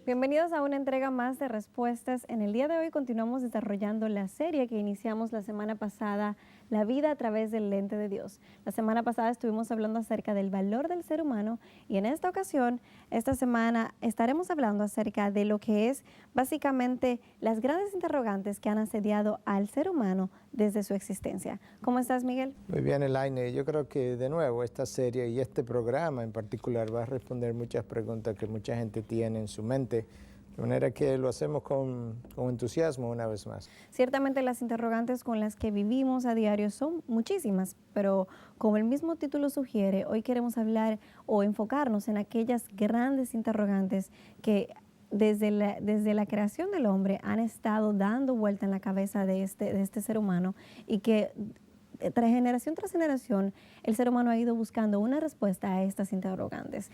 Bienvenidos a una entrega más de respuestas. En el día de hoy continuamos desarrollando la serie que iniciamos la semana pasada, La vida a través del lente de Dios. La semana pasada estuvimos hablando acerca del valor del ser humano y en esta ocasión, esta semana, estaremos hablando acerca de lo que es básicamente las grandes interrogantes que han asediado al ser humano desde su existencia. ¿Cómo estás, Miguel? Muy bien, Elaine. Yo creo que de nuevo esta serie y este programa en particular va a responder muchas preguntas que mucha gente tiene en su mente, de manera que lo hacemos con entusiasmo una vez más. Ciertamente las interrogantes con las que vivimos a diario son muchísimas, pero como el mismo título sugiere, hoy queremos hablar o enfocarnos en aquellas grandes interrogantes que desde la creación del hombre han estado dando vuelta en la cabeza de este ser humano y que tras generación el ser humano ha ido buscando una respuesta a estas interrogantes.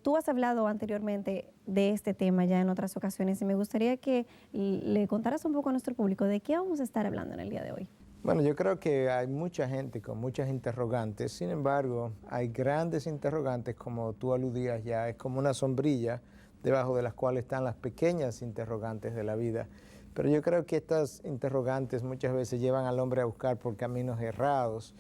Tú has hablado anteriormente de este tema ya en otras ocasiones y me gustaría que le contaras un poco a nuestro público de qué vamos a estar hablando en el día de hoy. Bueno, yo creo que hay mucha gente con muchas interrogantes, sin embargo, hay grandes interrogantes, como tú aludías ya, es como una sombrilla debajo de las cuales están las pequeñas interrogantes de la vida. Pero yo creo que estas interrogantes muchas veces llevan al hombre a buscar por caminos errados.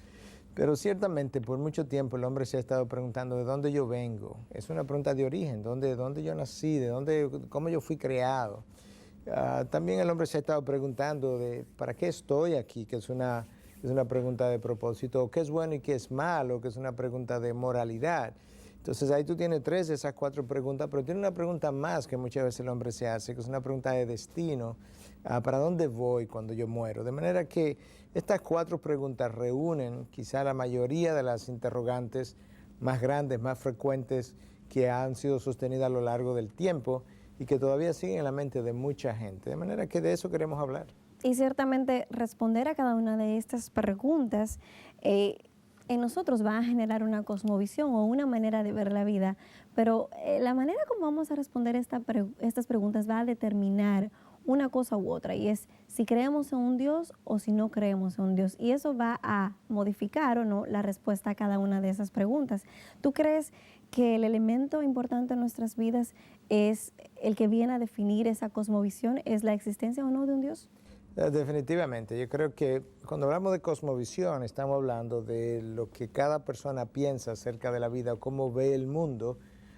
Pero ciertamente por mucho tiempo el hombre se ha estado preguntando de dónde yo vengo. Es una pregunta de origen, dónde yo nací, cómo yo fui creado. También el hombre se ha estado preguntando de para qué estoy aquí, que es una pregunta de propósito, o qué es bueno y qué es malo, que es una pregunta de moralidad. Entonces ahí tú tienes tres de esas cuatro preguntas, pero tiene una pregunta más que muchas veces el hombre se hace, que es una pregunta de destino. ¿Para dónde voy cuando yo muero? De manera que estas cuatro preguntas reúnen quizá la mayoría de las interrogantes más grandes, más frecuentes que han sido sostenidas a lo largo del tiempo y que todavía siguen en la mente de mucha gente. De manera que de eso queremos hablar. Y ciertamente responder a cada una de estas preguntas en nosotros va a generar una cosmovisión o una manera de ver la vida, pero la manera como vamos a responder estas preguntas va a determinar una cosa u otra, y es si creemos en un Dios o si no creemos en un Dios, y eso va a modificar o no la respuesta a cada una de esas preguntas. ¿Tú crees que el elemento importante en nuestras vidas es el que viene a definir esa cosmovisión, es la existencia o no de un Dios? Definitivamente, yo creo que cuando hablamos de cosmovisión estamos hablando de lo que cada persona piensa acerca de la vida o cómo ve el mundo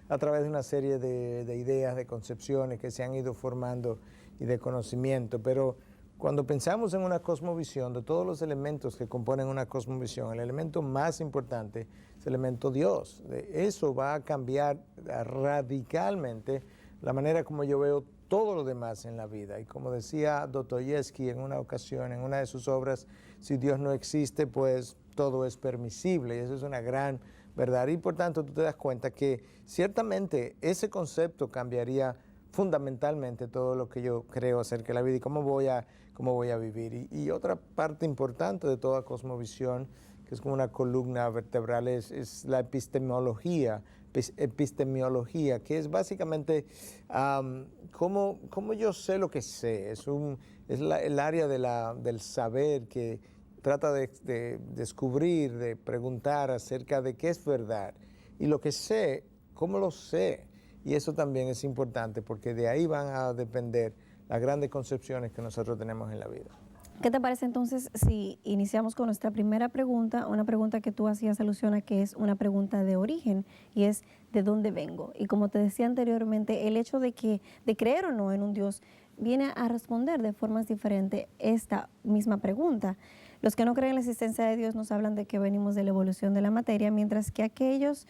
a través de una serie de ideas, de concepciones que se han ido formando y de conocimiento. Pero cuando pensamos en una cosmovisión, de todos los elementos que componen una cosmovisión, el elemento más importante es el elemento Dios. Eso va a cambiar radicalmente la manera como yo veo todo lo demás en la vida. Y como decía Dostoyevsky en una ocasión, en una de sus obras, si Dios no existe, pues todo es permisible. Y eso es una gran verdad. Y por tanto, tú te das cuenta que ciertamente ese concepto cambiaría fundamentalmente todo lo que yo creo acerca de la vida y cómo voy a vivir. Y otra parte importante de toda cosmovisión, que es como una columna vertebral, es la epistemología, que es básicamente cómo yo sé lo que sé. Es el área del saber que trata de descubrir, de preguntar acerca de qué es verdad. Y lo que sé, ¿cómo lo sé? Y eso también es importante porque de ahí van a depender las grandes concepciones que nosotros tenemos en la vida. ¿Qué te parece entonces si iniciamos con nuestra primera pregunta, una pregunta que tú hacías alusión a que es una pregunta de origen y es ¿de dónde vengo? Y como te decía anteriormente, el hecho de creer o no en un Dios viene a responder de formas diferentes esta misma pregunta. Los que no creen en la existencia de Dios nos hablan de que venimos de la evolución de la materia, mientras que aquellos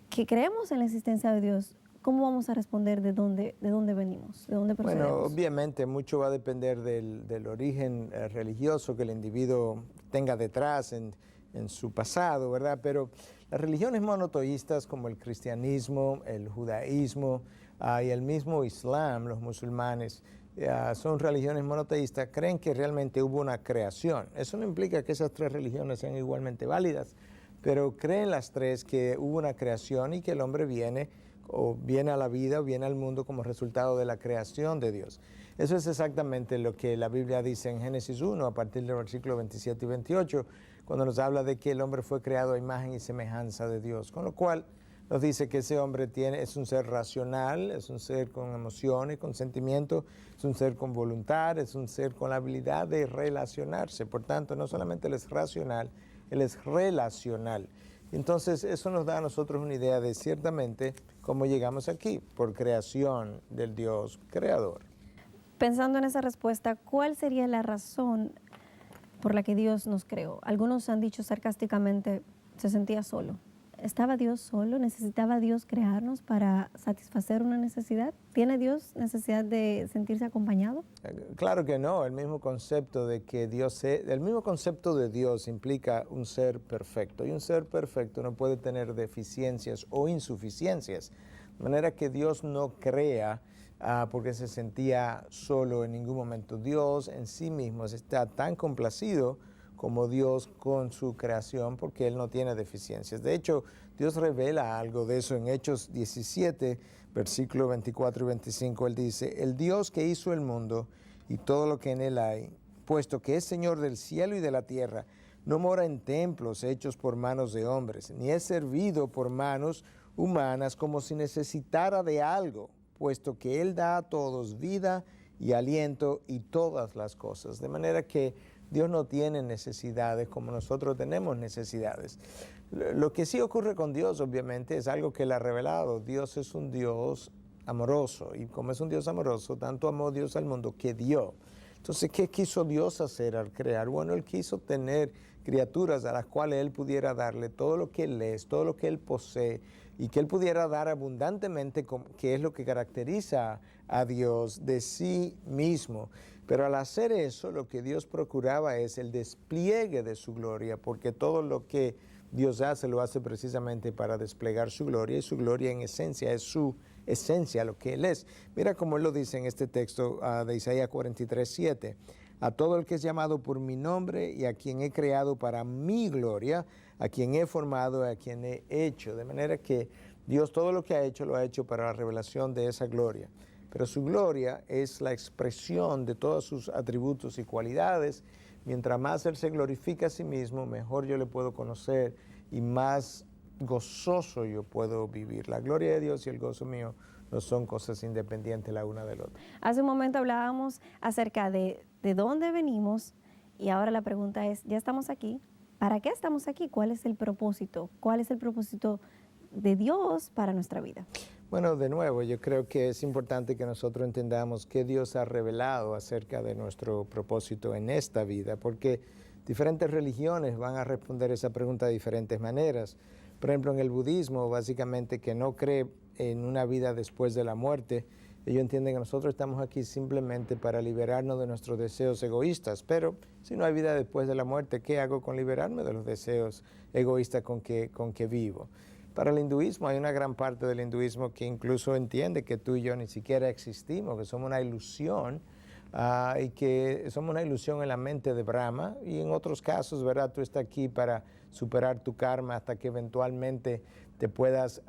que creemos en la existencia de Dios, ¿cómo vamos a responder de dónde venimos, de dónde procedemos? Bueno, obviamente mucho va a depender del origen religioso que el individuo tenga detrás en su pasado, ¿verdad? Pero las religiones monoteístas como el cristianismo, el judaísmo y el mismo Islam, los musulmanes, son religiones monoteístas, creen que realmente hubo una creación. Eso no implica que esas tres religiones sean igualmente válidas, pero creen las tres que hubo una creación y que el hombre viene a la vida o viene al mundo como resultado de la creación de Dios. Eso es exactamente lo que la Biblia dice en Génesis 1, a partir del versículo 27 y 28, cuando nos habla de que el hombre fue creado a imagen y semejanza de Dios. Con lo cual, nos dice que ese hombre es un ser racional, es un ser con emociones, con sentimientos, es un ser con voluntad, es un ser con la habilidad de relacionarse. Por tanto, no solamente él es racional, él es relacional. Entonces, eso nos da a nosotros una idea de ciertamente cómo llegamos aquí, por creación del Dios creador. Pensando en esa respuesta, ¿cuál sería la razón por la que Dios nos creó? Algunos han dicho sarcásticamente, se sentía solo. ¿Estaba Dios solo? ¿Necesitaba Dios crearnos para satisfacer una necesidad? ¿Tiene Dios necesidad de sentirse acompañado? Claro que no. El mismo concepto de el mismo concepto de Dios implica un ser perfecto. Y un ser perfecto no puede tener deficiencias o insuficiencias. De manera que Dios no crea porque se sentía solo en ningún momento. Dios en sí mismo está tan complacido como Dios con su creación, porque Él no tiene deficiencias. De hecho, Dios revela algo de eso en Hechos 17, versículos 24 y 25. Él dice, el Dios que hizo el mundo y todo lo que en él hay, puesto que es Señor del cielo y de la tierra, no mora en templos hechos por manos de hombres, ni es servido por manos humanas como si necesitara de algo, puesto que Él da a todos vida y aliento y todas las cosas. De manera que Dios no tiene necesidades como nosotros tenemos necesidades. Lo que sí ocurre con Dios, obviamente, es algo que Él ha revelado. Dios es un Dios amoroso, y como es un Dios amoroso, tanto amó Dios al mundo que dio. Entonces, ¿qué quiso Dios hacer al crear? Bueno, Él quiso tener criaturas a las cuales Él pudiera darle todo lo que Él es, todo lo que Él posee, y que Él pudiera dar abundantemente, que es lo que caracteriza a Dios de sí mismo. Pero al hacer eso, lo que Dios procuraba es el despliegue de su gloria, porque todo lo que Dios hace, lo hace precisamente para desplegar su gloria, y su gloria en esencia es su esencia, lo que Él es. Mira cómo Él lo dice en este texto de Isaías 43:7. A todo el que es llamado por mi nombre y a quien he creado para mi gloria, a quien he formado, a quien he hecho. De manera que Dios todo lo que ha hecho, lo ha hecho para la revelación de esa gloria. Pero su gloria es la expresión de todos sus atributos y cualidades. Mientras más Él se glorifica a sí mismo, mejor yo le puedo conocer y más gozoso yo puedo vivir. La gloria de Dios y el gozo mío no son cosas independientes la una del otro. Hace un momento hablábamos acerca de dónde venimos y ahora la pregunta es, ya estamos aquí, ¿para qué estamos aquí? ¿Cuál es el propósito? ¿Cuál es el propósito de Dios para nuestra vida? Bueno, de nuevo, yo creo que es importante que nosotros entendamos qué Dios ha revelado acerca de nuestro propósito en esta vida, porque diferentes religiones van a responder esa pregunta de diferentes maneras. Por ejemplo, en el budismo, básicamente, que no cree en una vida después de la muerte, ellos entienden que nosotros estamos aquí simplemente para liberarnos de nuestros deseos egoístas, pero si no hay vida después de la muerte, ¿qué hago con liberarme de los deseos egoístas con que vivo? Para el hinduismo hay una gran parte del hinduismo que incluso entiende que tú y yo ni siquiera existimos, que somos una ilusión y que somos una ilusión en la mente de Brahma, y en otros casos, ¿verdad? Tú estás aquí para superar tu karma hasta que eventualmente te puedas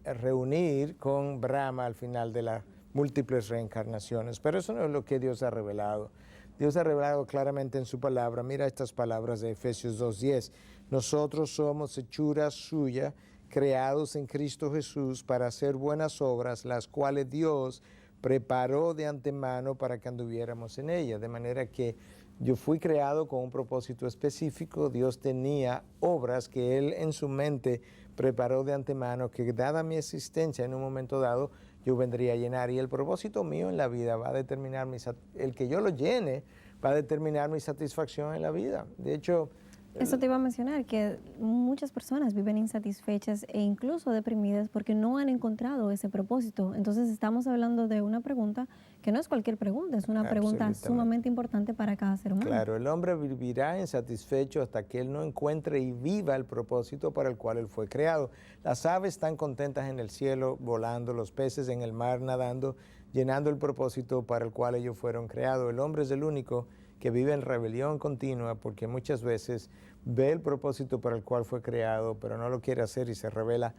reunir con Brahma al final de las múltiples reencarnaciones. Pero eso no es lo que Dios ha revelado. Dios ha revelado claramente en su palabra. Mira estas palabras de Efesios 2:10. Nosotros somos hechura suya, creados en Cristo Jesús para hacer buenas obras, las cuales Dios preparó de antemano para que anduviéramos en ellas. De manera que yo fui creado con un propósito específico. Dios tenía obras que Él en su mente preparó de antemano, que dada mi existencia en un momento dado, yo vendría a llenar. Y el propósito mío en la vida va a determinar, el que yo lo llene, va a determinar mi satisfacción en la vida. De hecho, eso te iba a mencionar, que muchas personas viven insatisfechas e incluso deprimidas porque no han encontrado ese propósito. Entonces estamos hablando de una pregunta que no es cualquier pregunta, es una pregunta sumamente importante para cada ser humano. Claro, el hombre vivirá insatisfecho hasta que él no encuentre y viva el propósito para el cual él fue creado. Las aves están contentas en el cielo volando, los peces en el mar nadando, llenando el propósito para el cual ellos fueron creados. El hombre es el único que vive en rebelión continua porque muchas veces ve el propósito para el cual fue creado, pero no lo quiere hacer y se rebela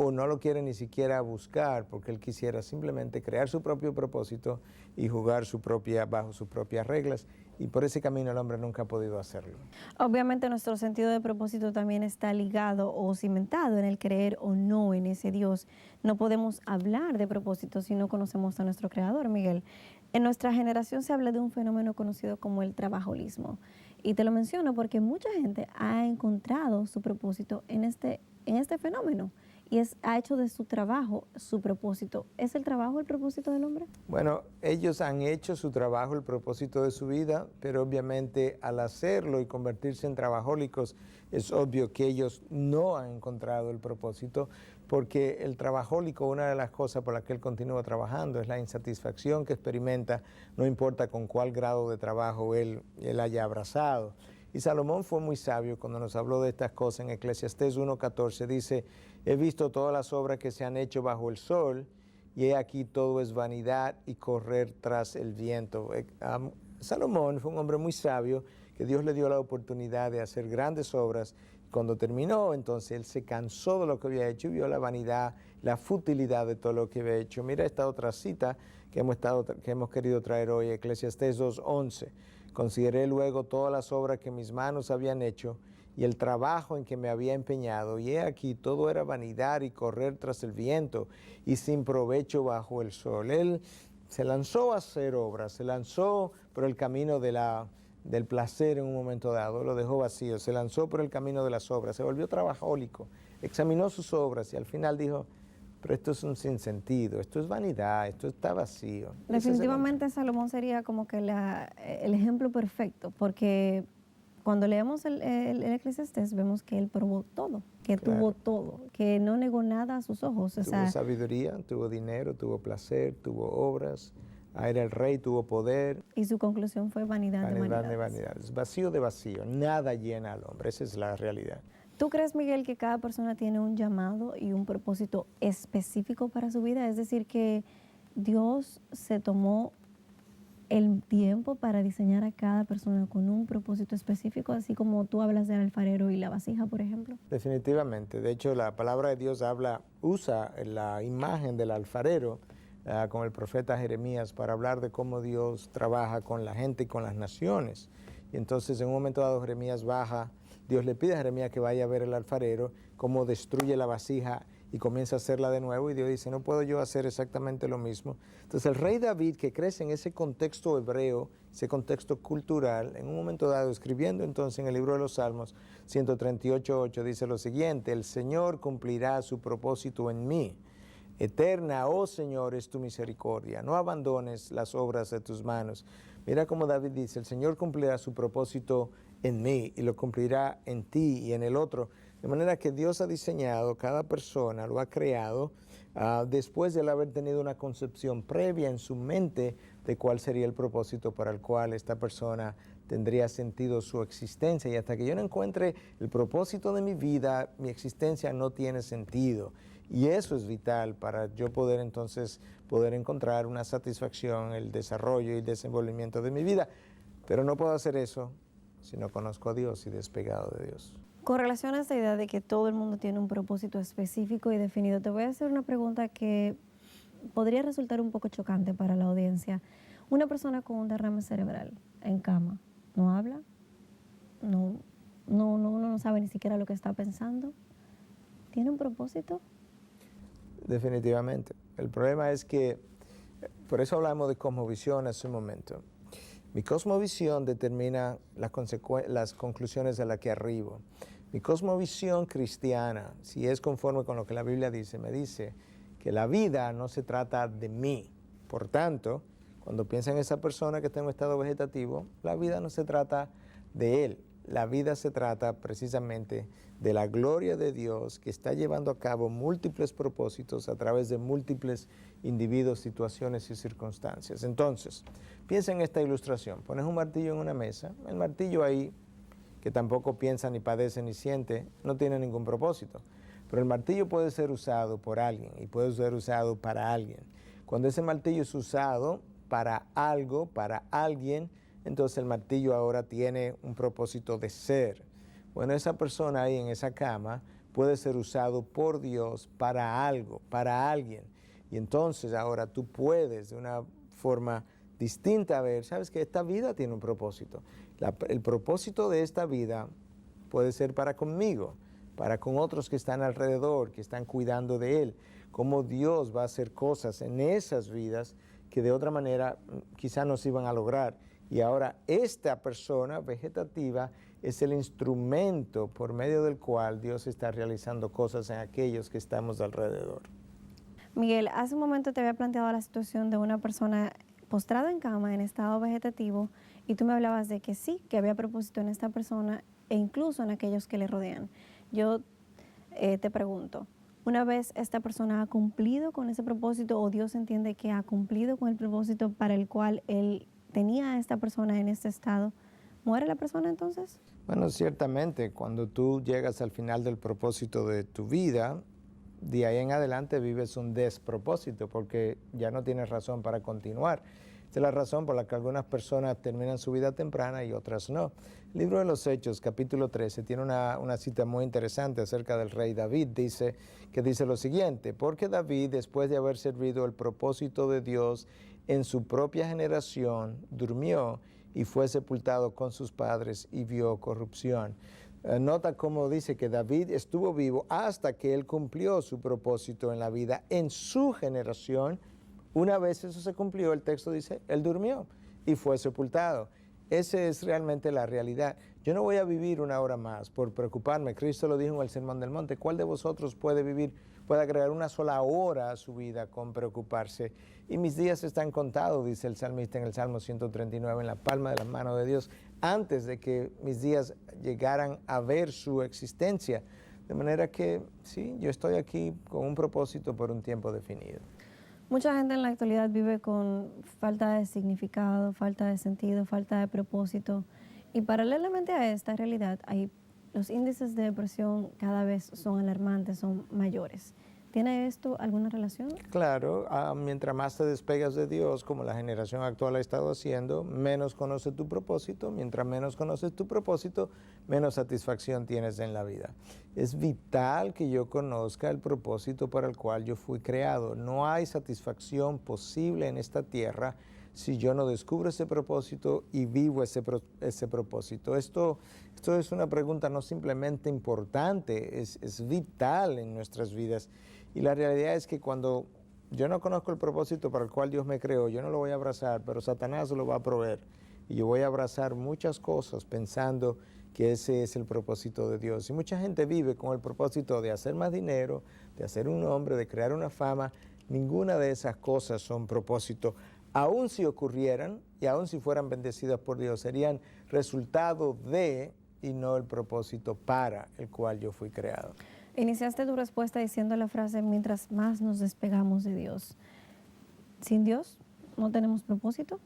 o no lo quiere ni siquiera buscar porque él quisiera simplemente crear su propio propósito y jugar bajo sus propias reglas, y por ese camino el hombre nunca ha podido hacerlo. Obviamente nuestro sentido de propósito también está ligado o cimentado en el creer o no en ese Dios. No podemos hablar de propósito si no conocemos a nuestro Creador, Miguel. En nuestra generación se habla de un fenómeno conocido como el trabajolismo. Y te lo menciono porque mucha gente ha encontrado su propósito en este fenómeno y ha hecho de su trabajo su propósito. ¿Es el trabajo el propósito del hombre? Bueno, ellos han hecho su trabajo el propósito de su vida, pero obviamente al hacerlo y convertirse en trabajólicos, es obvio que ellos no han encontrado el propósito, porque el trabajólico, una de las cosas por las que él continúa trabajando es la insatisfacción que experimenta, no importa con cuál grado de trabajo él haya abrazado. Y Salomón fue muy sabio cuando nos habló de estas cosas. En Eclesiastés 1:14 dice: he visto todas las obras que se han hecho bajo el sol, y he aquí todo es vanidad y correr tras el viento. Salomón fue un hombre muy sabio, que Dios le dio la oportunidad de hacer grandes obras. Cuando terminó, entonces él se cansó de lo que había hecho y vio la vanidad, la futilidad de todo lo que había hecho. Mira esta otra cita que hemos querido traer hoy, Eclesiastés 2:11. Consideré luego todas las obras que mis manos habían hecho y el trabajo en que me había empeñado, y he aquí todo era vanidad y correr tras el viento y sin provecho bajo el sol. Él se lanzó a hacer obras, se lanzó por el camino del placer en un momento dado, lo dejó vacío, se lanzó por el camino de las obras, se volvió trabajólico, examinó sus obras y al final dijo: pero esto es un sinsentido, esto es vanidad, esto está vacío. Definitivamente Salomón sería como que el ejemplo perfecto, porque cuando leemos el Eclesiastés vemos que él probó todo, que tuvo todo, que no negó nada a sus ojos. Tuvo sabiduría, tuvo dinero, tuvo placer, tuvo obras, era el rey, tuvo poder. Y su conclusión fue vanidad de vanidades. Vanidades. Vacío de vacío, nada llena al hombre, esa es la realidad. ¿Tú crees, Miguel, que cada persona tiene un llamado y un propósito específico para su vida? Es decir, que Dios se tomó el tiempo para diseñar a cada persona con un propósito específico, así como tú hablas del alfarero y la vasija, por ejemplo. Definitivamente. De hecho, la palabra de Dios usa la imagen del alfarero con el profeta Jeremías para hablar de cómo Dios trabaja con la gente y con las naciones. Y entonces, en un momento dado, Jeremías baja. Dios le pide a Jeremías que vaya a ver al alfarero, cómo destruye la vasija y comienza a hacerla de nuevo, y Dios dice: no puedo yo hacer exactamente lo mismo. Entonces el rey David, que crece en ese contexto hebreo, ese contexto cultural, en un momento dado, escribiendo entonces en el libro de los Salmos 138:8, dice lo siguiente: el Señor cumplirá su propósito en mí. Eterna, oh Señor, es tu misericordia, no abandones las obras de tus manos. Mira cómo David dice: el Señor cumplirá su propósito en mí y lo cumplirá en ti y en el otro. De manera que Dios ha diseñado cada persona, lo ha creado después de él haber tenido una concepción previa en su mente de cuál sería el propósito para el cual esta persona tendría sentido su existencia. Y hasta que yo no encuentre el propósito de mi vida, mi existencia no tiene sentido. Y eso es vital para yo poder entonces encontrar una satisfacción, el desarrollo y el desenvolvimiento de mi vida. Pero no puedo hacer eso si no conozco a Dios y despegado de Dios. Con relación a esta idea de que todo el mundo tiene un propósito específico y definido, te voy a hacer una pregunta que podría resultar un poco chocante para la audiencia. Una persona con un derrame cerebral en cama, ¿no habla? No sabe ni siquiera lo que está pensando. ¿Tiene un propósito? Definitivamente. El problema es que, por eso hablamos de cosmovisión hace un momento. Mi cosmovisión determina las conclusiones a las que arribo. Mi cosmovisión cristiana, si es conforme con lo que la Biblia dice, me dice que la vida no se trata de mí. Por tanto, cuando piensa en esa persona que está en un estado vegetativo, la vida no se trata de él. La vida se trata precisamente de la gloria de Dios, que está llevando a cabo múltiples propósitos a través de múltiples individuos, situaciones y circunstancias. Entonces, piensa en esta ilustración. Pones un martillo en una mesa, el martillo ahí, que tampoco piensa, ni padece, ni siente, no tiene ningún propósito. Pero el martillo puede ser usado por alguien y puede ser usado para alguien. Cuando ese martillo es usado para algo, para alguien, entonces el martillo ahora tiene un propósito de ser. Bueno, esa persona ahí en esa cama puede ser usado por Dios para algo, para alguien. Y entonces ahora tú puedes de una forma distinta ver, sabes que esta vida tiene un propósito. El propósito de esta vida puede ser para conmigo, para con otros que están alrededor, que están cuidando de Él. Cómo Dios va a hacer cosas en esas vidas que de otra manera quizás no se iban a lograr. Y ahora esta persona vegetativa es el instrumento por medio del cual Dios está realizando cosas en aquellos que estamos alrededor. Miguel, hace un momento te había planteado la situación de una persona postrada en cama en estado vegetativo y tú me hablabas de que sí, que había propósito en esta persona e incluso en aquellos que le rodean. Yo te pregunto, una vez esta persona ha cumplido con ese propósito o Dios entiende que ha cumplido con el propósito para el cual Él tenía a esta persona en este estado, ¿muere la persona entonces? Bueno, ciertamente, cuando tú llegas al final del propósito de tu vida, de ahí en adelante vives un despropósito porque ya no tienes razón para continuar. Esta es la razón por la que algunas personas terminan su vida temprana y otras no. El libro de los Hechos, capítulo 13, tiene una cita muy interesante acerca del rey David. Dice lo siguiente: porque David, después de haber servido el propósito de Dios en su propia generación, durmió y fue sepultado con sus padres y vio corrupción. Nota cómo dice que David estuvo vivo hasta que él cumplió su propósito en la vida en su generación. Una vez eso se cumplió, el texto dice, él durmió y fue sepultado. Esa es realmente la realidad. Yo no voy a vivir una hora más por preocuparme. Cristo lo dijo en el Sermón del Monte. ¿Cuál de vosotros puede agregar una sola hora a su vida con preocuparse? Y mis días están contados, dice el salmista en el Salmo 139, en la palma de la mano de Dios, antes de que mis días llegaran a ver su existencia. De manera que sí, yo estoy aquí con un propósito por un tiempo definido. Mucha gente en la actualidad vive con falta de significado, falta de sentido, falta de propósito. Y paralelamente a esta realidad, los índices de depresión cada vez son alarmantes, son mayores. ¿Tiene esto alguna relación? Claro, mientras más te despegas de Dios, como la generación actual ha estado haciendo, menos conoces tu propósito. Mientras menos conoces tu propósito, menos satisfacción tienes en la vida. Es vital que yo conozca el propósito para el cual yo fui creado. No hay satisfacción posible en esta tierra si yo no descubro ese propósito y vivo ese propósito. Esto es una pregunta no simplemente importante, es vital en nuestras vidas. Y la realidad es que cuando yo no conozco el propósito para el cual Dios me creó, yo no lo voy a abrazar, pero Satanás lo va a proveer. Y yo voy a abrazar muchas cosas pensando que ese es el propósito de Dios. Y mucha gente vive con el propósito de hacer más dinero, de hacer un nombre, de crear una fama. Ninguna de esas cosas son propósito. Aun si ocurrieran y aun si fueran bendecidas por Dios, serían resultado de y no el propósito para el cual yo fui creado. Iniciaste tu respuesta diciendo la frase, mientras más nos despegamos de Dios. ¿Sin Dios no tenemos propósito?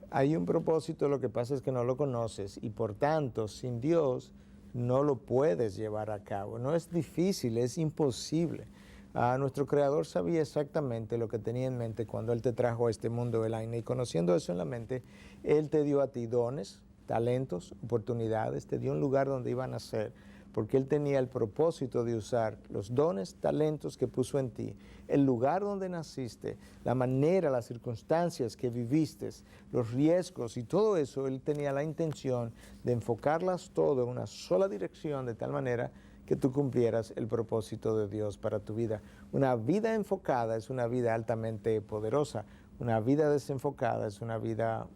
Hay un propósito, lo que pasa es que no lo conoces y por tanto, sin Dios no lo puedes llevar a cabo. No es difícil, es imposible. Nuestro Creador sabía exactamente lo que tenía en mente cuando Él te trajo a este mundo, Elaine, y conociendo eso en la mente, Él te dio a ti dones, talentos, oportunidades, te dio un lugar donde iban a nacer, porque Él tenía el propósito de usar los dones, talentos que puso en ti, el lugar donde naciste, la manera, las circunstancias que viviste, los riesgos y todo eso. Él tenía la intención de enfocarlas todo en una sola dirección, de tal manera que tú cumplieras el propósito de Dios para tu vida. Una vida enfocada es una vida altamente poderosa. Una vida desenfocada es una vida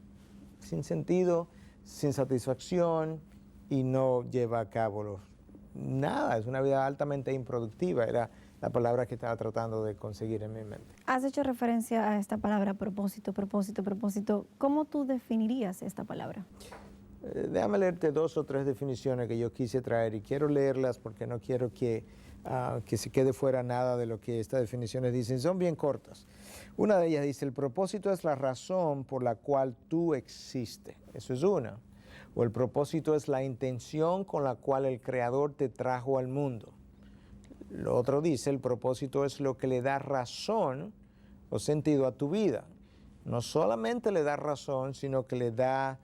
sin sentido, sin satisfacción y no lleva a cabo nada. Es una vida altamente improductiva. Era la palabra que estaba tratando de conseguir en mi mente. Has hecho referencia a esta palabra propósito, propósito, propósito. ¿Cómo tú definirías esta palabra? Déjame leerte 2 o 3 definiciones que yo quise traer y quiero leerlas porque no quiero que se quede fuera nada de lo que estas definiciones dicen. Son bien cortas. Una de ellas dice, el propósito es la razón por la cual tú existes. Eso es una. O el propósito es la intención con la cual el Creador te trajo al mundo. Lo otro dice, el propósito es lo que le da razón o sentido a tu vida. No solamente le da razón, sino que le da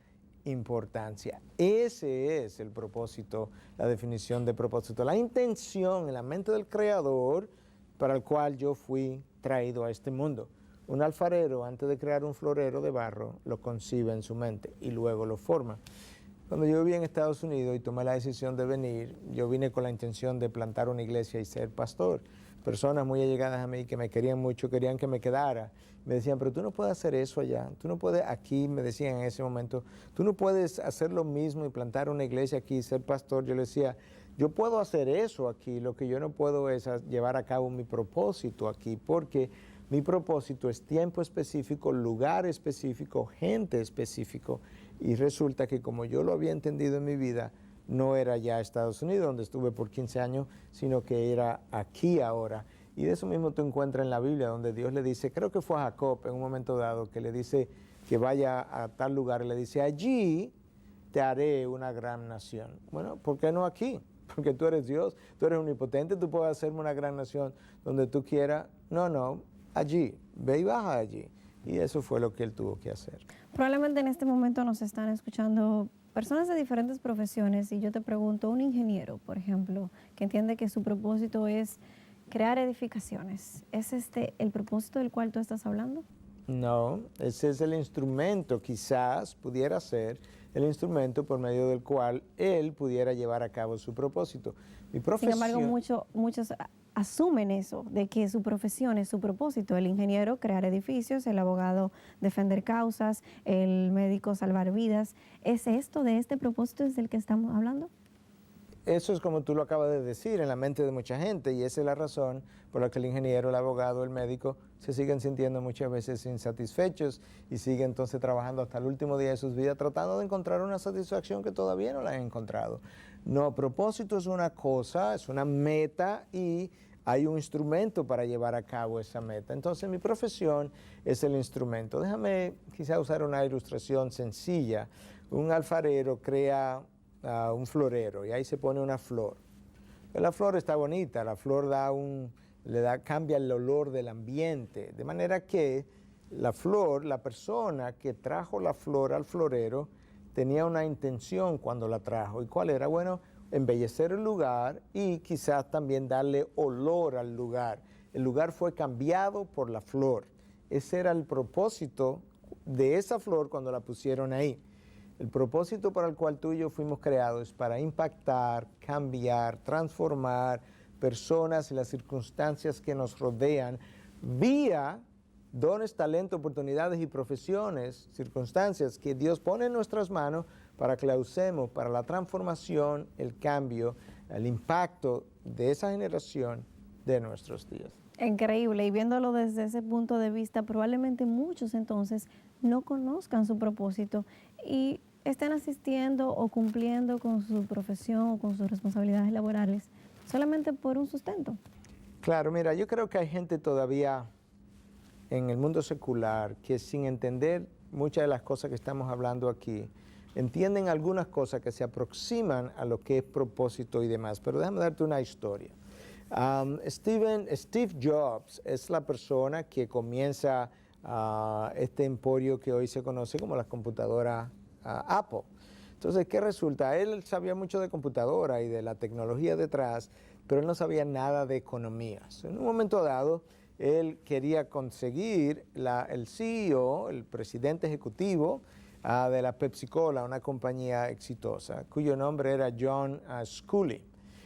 importancia. Ese es el propósito, la definición de propósito, la intención en la mente del Creador para el cual yo fui traído a este mundo. Un alfarero, antes de crear un florero de barro, lo concibe en su mente y luego lo forma. Cuando yo viví en Estados Unidos y tomé la decisión de venir, yo vine con la intención de plantar una iglesia y ser pastor. Personas muy allegadas a mí que me querían mucho, querían que me quedara. Me decían, pero tú no puedes hacer eso allá, tú no puedes aquí, me decían en ese momento, tú no puedes hacer lo mismo y plantar una iglesia aquí y ser pastor. Yo les decía, yo puedo hacer eso aquí, lo que yo no puedo es llevar a cabo mi propósito aquí, porque mi propósito es tiempo específico, lugar específico, gente específico, y resulta que como yo lo había entendido en mi vida, no era ya Estados Unidos, donde estuve por 15 años, sino que era aquí ahora. Y de eso mismo tú encuentras en la Biblia, donde Dios le dice, creo que fue a Jacob en un momento dado, que le dice que vaya a tal lugar, y le dice, allí te haré una gran nación. Bueno, ¿por qué no aquí? Porque tú eres Dios, tú eres omnipotente, tú puedes hacerme una gran nación donde tú quieras. No, allí, ve y baja allí. Y eso fue lo que él tuvo que hacer. Probablemente en este momento nos están escuchando personas de diferentes profesiones y yo te pregunto, un ingeniero, por ejemplo, que entiende que su propósito es crear edificaciones, ¿es este el propósito del cual tú estás hablando? No, ese es el instrumento, quizás pudiera ser el instrumento por medio del cual él pudiera llevar a cabo su propósito. Mi profesión, sin embargo, muchos asumen eso, de que su profesión es su propósito. El ingeniero, crear edificios, el abogado, defender causas, el médico, salvar vidas. ¿Es esto de este propósito es del que estamos hablando? eso es como tú lo acabas de decir, en la mente de mucha gente, y esa es la razón por la que el ingeniero, el abogado, el médico se siguen sintiendo muchas veces insatisfechos y siguen entonces trabajando hasta el último día de sus vidas tratando de encontrar una satisfacción que todavía no la han encontrado. No, propósito es una cosa, es una meta y hay un instrumento para llevar a cabo esa meta. Entonces mi profesión es el instrumento. Déjame quizá usar una ilustración sencilla. Un alfarero crea un florero y ahí se pone una flor. La flor está bonita, la flor cambia el olor del ambiente, de manera que la flor, la persona que trajo la flor al florero tenía una intención cuando la trajo. ¿Y cuál era? Bueno, embellecer el lugar y quizás también darle olor al lugar. El lugar fue cambiado por la flor. Ese era el propósito de esa flor cuando la pusieron ahí. El propósito para el cual tú y yo fuimos creados es para impactar, cambiar, transformar personas y las circunstancias que nos rodean vía dones, talentos, oportunidades y profesiones, circunstancias que Dios pone en nuestras manos para que la usemos para la transformación, el cambio, el impacto de esa generación de nuestros días. Increíble, y viéndolo desde ese punto de vista, probablemente muchos entonces no conozcan su propósito y estén asistiendo o cumpliendo con su profesión o con sus responsabilidades laborales solamente por un sustento. Claro, mira, yo creo que hay gente todavía en el mundo secular que sin entender muchas de las cosas que estamos hablando aquí, entienden algunas cosas que se aproximan a lo que es propósito y demás, pero déjame darte una historia. Steve Jobs es la persona que comienza este emporio que hoy se conoce como la computadora Apple. Entonces, ¿qué resulta? Él sabía mucho de computadora y de la tecnología detrás, pero él no sabía nada de economías. En un momento dado, él quería conseguir el CEO, el presidente ejecutivo de la Pepsi-Cola, una compañía exitosa, cuyo nombre era John Sculley.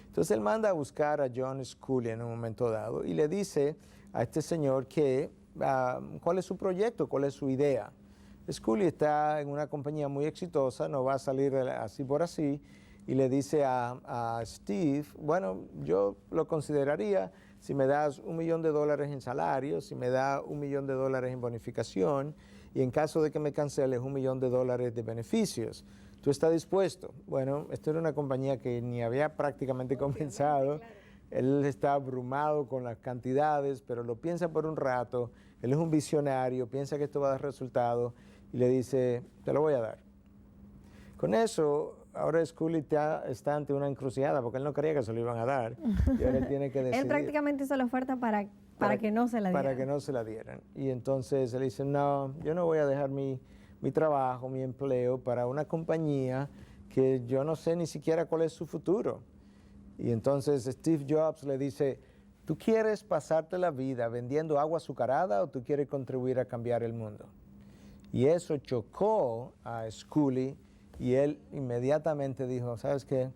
Entonces él manda a buscar a John Sculley en un momento dado y le dice a este señor que cuál es su proyecto, cuál es su idea. Sculley está en una compañía muy exitosa, no va a salir así por así, y le dice a Steve, bueno, yo lo consideraría si me das $1 millón en salario, si me da $1 millón en bonificación, y en caso de que me canceles $1 millón de beneficios. ¿Tú estás dispuesto? Bueno, esto era una compañía que ni había prácticamente comenzado. Claro. Él está abrumado con las cantidades, pero lo piensa por un rato. Él es un visionario, piensa que esto va a dar resultado y le dice, te lo voy a dar. Con eso, ahora Sculley está ante una encrucijada porque él no creía que se lo iban a dar y ahora él tiene que decidir. Él prácticamente hizo la oferta para que no se la dieran. Para que no se la dieran. Y entonces él dice, no, yo no voy a dejar mi mi trabajo, mi empleo para una compañía que yo no sé ni siquiera cuál es su futuro. Y entonces Steve Jobs le dice, ¿tú quieres pasarte la vida vendiendo agua azucarada o tú quieres contribuir a cambiar el mundo? Y eso chocó a Scully y él inmediatamente dijo, ¿sabes qué?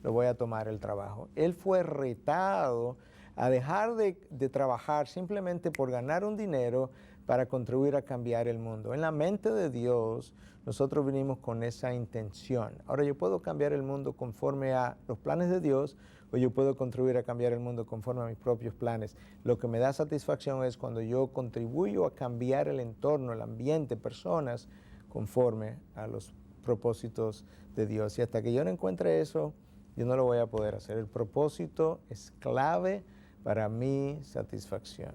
Lo voy a tomar el trabajo. Él fue retado a dejar de trabajar simplemente por ganar un dinero para contribuir a cambiar el mundo. En la mente de Dios, nosotros vinimos con esa intención. Ahora, yo puedo cambiar el mundo conforme a los planes de Dios o yo puedo contribuir a cambiar el mundo conforme a mis propios planes. Lo que me da satisfacción es cuando yo contribuyo a cambiar el entorno, el ambiente, personas, conforme a los propósitos de Dios. Y hasta que yo no encuentre eso, yo no lo voy a poder hacer. El propósito es clave para mi satisfacción.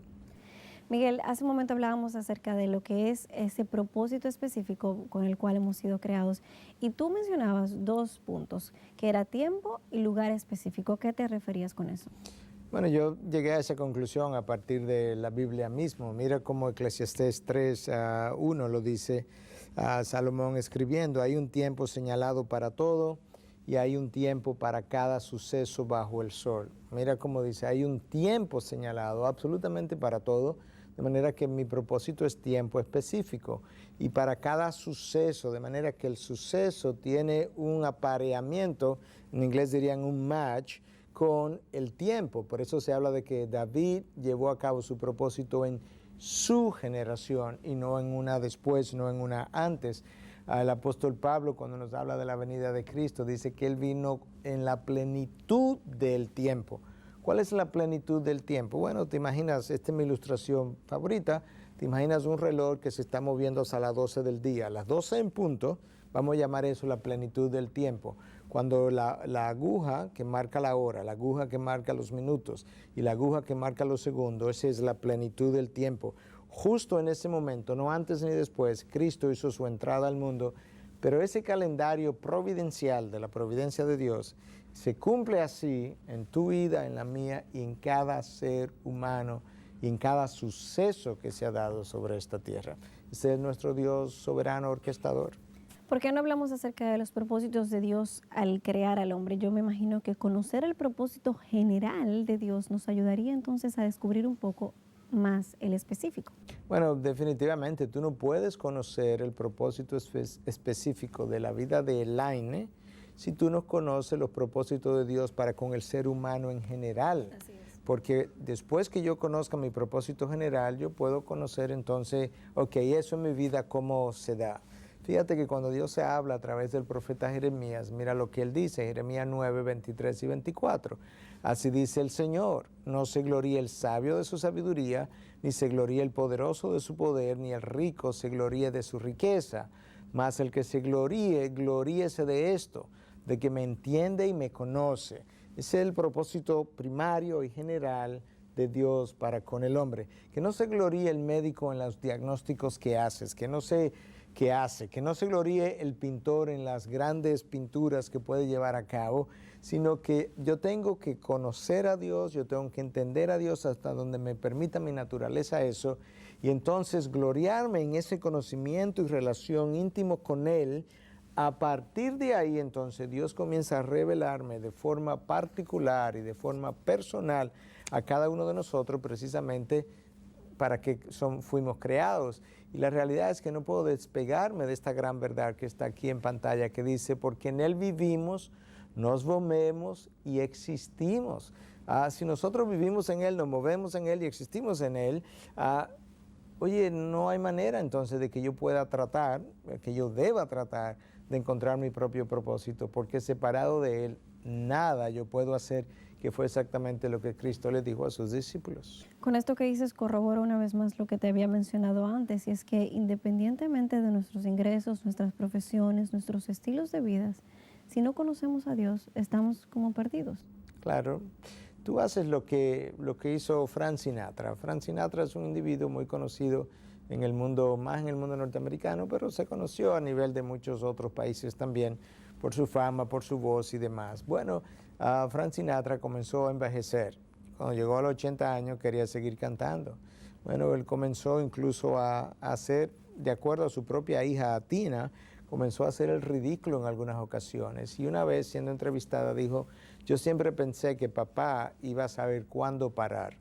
Miguel, hace un momento hablábamos acerca de lo que es ese propósito específico con el cual hemos sido creados y tú mencionabas dos puntos, que era tiempo y lugar específico. ¿Qué te referías con eso? Bueno, yo llegué a esa conclusión a partir de la Biblia mismo. Mira cómo Eclesiastés 3:1 lo dice Salomón escribiendo, hay un tiempo señalado para todo y hay un tiempo para cada suceso bajo el sol. Mira cómo dice, hay un tiempo señalado absolutamente para todo, de manera que mi propósito es tiempo específico. Y para cada suceso, de manera que el suceso tiene un apareamiento, en inglés dirían un match, con el tiempo. Por eso se habla de que David llevó a cabo su propósito en su generación y no en una después, no en una antes. El apóstol Pablo, cuando nos habla de la venida de Cristo, dice que Él vino en la plenitud del tiempo. ¿Cuál es la plenitud del tiempo? Bueno, te imaginas, esta es mi ilustración favorita, te imaginas un reloj que se está moviendo hasta las 12 del día. A las 12 en punto, vamos a llamar eso la plenitud del tiempo. Cuando la aguja que marca la hora, la aguja que marca los minutos y la aguja que marca los segundos, esa es la plenitud del tiempo. Justo en ese momento, no antes ni después, Cristo hizo su entrada al mundo, pero ese calendario providencial de la providencia de Dios se cumple así en tu vida, en la mía y en cada ser humano y en cada suceso que se ha dado sobre esta tierra. Ese es nuestro Dios soberano orquestador. ¿Por qué no hablamos acerca de los propósitos de Dios al crear al hombre? Yo me imagino que conocer el propósito general de Dios nos ayudaría entonces a descubrir un poco más el específico. Bueno, definitivamente tú no puedes conocer el propósito específico de la vida de Elaine si tú no conoces los propósitos de Dios para con el ser humano en general. Así es. Porque después que yo conozca mi propósito general, yo puedo conocer entonces, ok, eso en mi vida, ¿cómo se da? Fíjate que cuando Dios se habla a través del profeta Jeremías, mira lo que él dice, Jeremías 9, 23 y 24. Así dice el Señor, no se gloríe el sabio de su sabiduría, ni se gloríe el poderoso de su poder, ni el rico se gloríe de su riqueza. Mas el que se gloríe, gloríese de esto, de que me entiende y me conoce. Ese es el propósito primario y general de Dios para con el hombre. Que no se gloríe el médico en los diagnósticos que haces, que no se gloríe el pintor en las grandes pinturas que puede llevar a cabo, sino que yo tengo que conocer a Dios, yo tengo que entender a Dios hasta donde me permita mi naturaleza eso, y entonces gloriarme en ese conocimiento y relación íntimo con Él. A partir de ahí, entonces, Dios comienza a revelarme de forma particular y de forma personal a cada uno de nosotros, precisamente para que fuimos creados. Y la realidad es que no puedo despegarme de esta gran verdad que está aquí en pantalla, que dice, porque en Él vivimos, nos movemos y existimos. Si nosotros vivimos en Él, nos movemos en Él y existimos en Él, oye, no hay manera entonces de que yo pueda tratar, que yo deba tratar de encontrar mi propio propósito, porque separado de Él, nada yo puedo hacer, que fue exactamente lo que Cristo le dijo a sus discípulos. Con esto que dices corroboro una vez más lo que te había mencionado antes, y es que independientemente de nuestros ingresos, nuestras profesiones, nuestros estilos de vida, si no conocemos a Dios, estamos como perdidos. Claro. Tú haces lo que hizo Frank Sinatra. Frank Sinatra es un individuo muy conocido en el mundo, más en el mundo norteamericano, pero se conoció a nivel de muchos otros países también por su fama, por su voz y demás. Bueno, Frank Sinatra comenzó a envejecer. Cuando llegó a los 80 años quería seguir cantando. Bueno, él comenzó incluso a hacer de acuerdo a su propia hija Tina, comenzó a hacer el ridículo en algunas ocasiones. Y una vez siendo entrevistada dijo, yo siempre pensé que papá iba a saber cuándo parar.